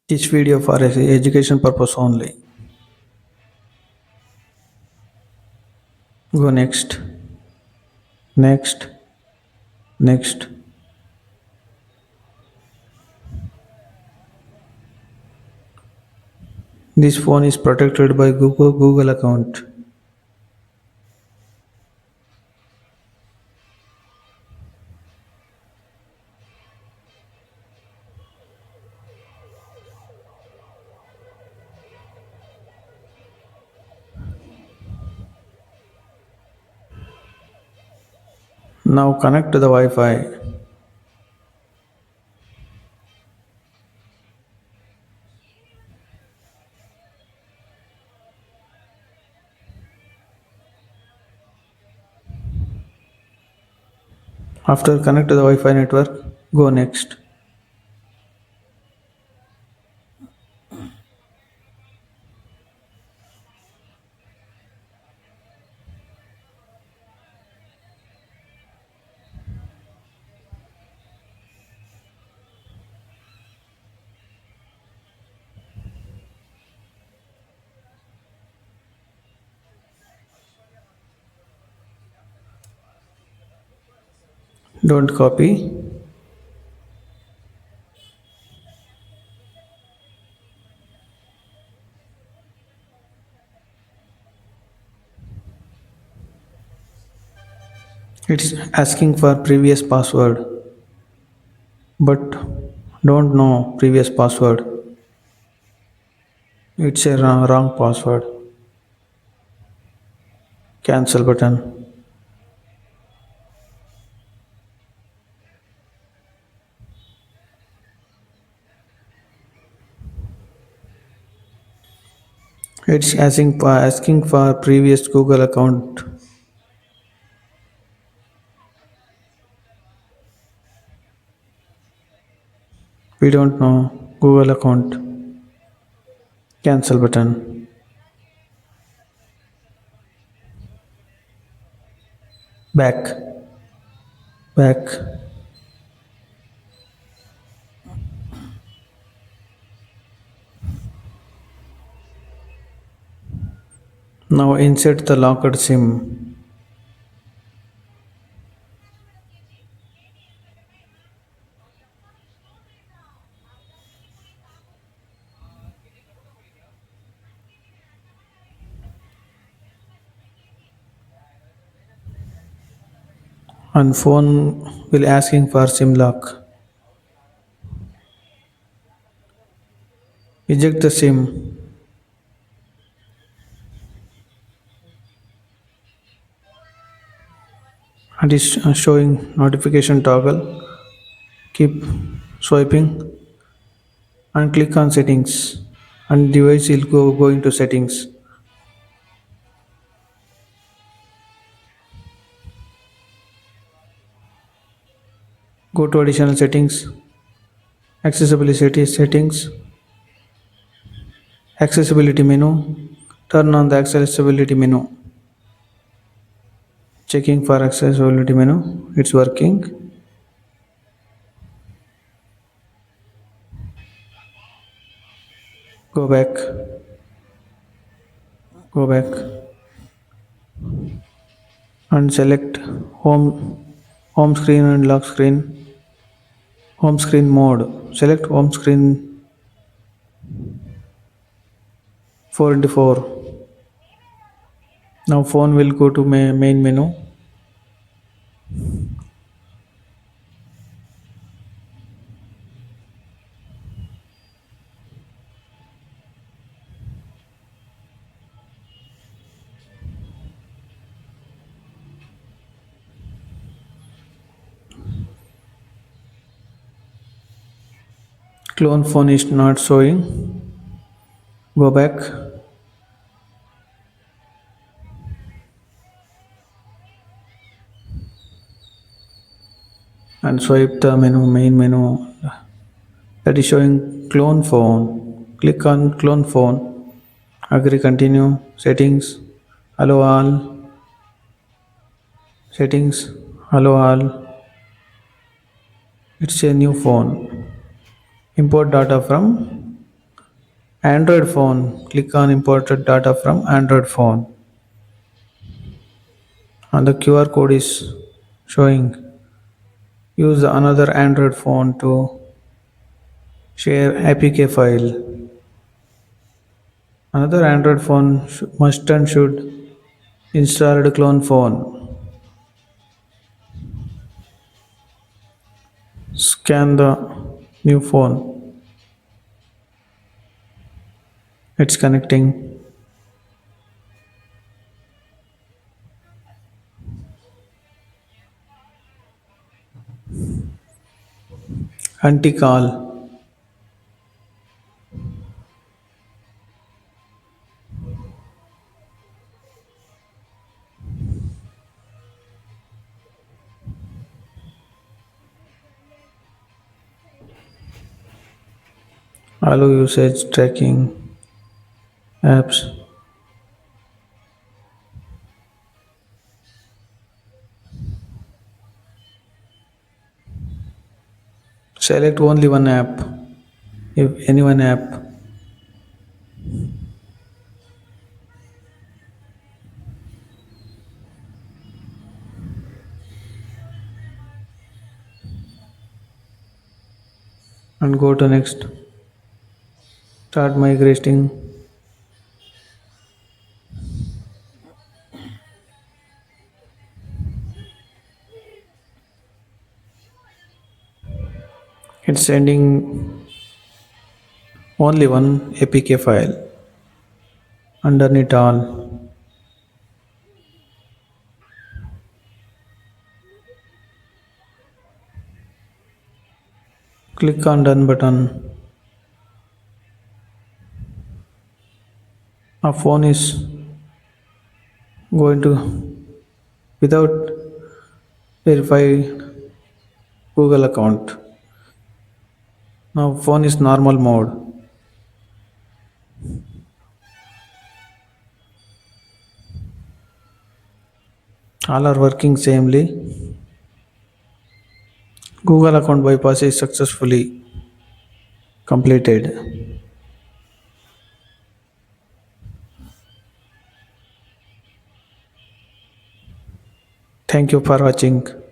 This video for education purpose only. Go next, next, next. This phone is protected by Google account. Now connect to the Wi-Fi. After connect to the Wi-Fi network, go next. Don't copy. It's asking for previous password, but don't know previous password. It's a wrong password. Cancel button. It's asking for previous Google account. We don't know Google account. Cancel button. Back. Back. Now insert the locked SIM. And phone will asking for SIM lock. Eject the SIM and is showing notification toggle. Keep swiping and click on settings and device will go into settings. Go to additional settings, accessibility menu, turn on the accessibility menu. Checking for accessibility menu, it's working. Go back, go back and select home screen and lock screen. Home screen mode. Select home screen 4 into 4. Now phone will go to main menu. Clone phone is not showing. Go back. And swipe the main menu that is showing clone phone. Click on clone phone. Agree, continue. Settings. Allow all. Settings. Allow all. It's a new phone. Import data from Android phone. Click on imported data from Android phone. And the QR code is showing. Use another Android phone to share APK file. Another Android phone must and should install the clone phone. Scan the new phone. It's connecting. Anti-call. Allow usage tracking apps. Select only one app. If any one app. And go to next. Start migrating. It's sending only one APK file. Underneath all. Click on done button. Our phone is going to without verified Google account. Now phone is normal mode. All are working samely. Google account bypass is successfully completed. Thank you for watching.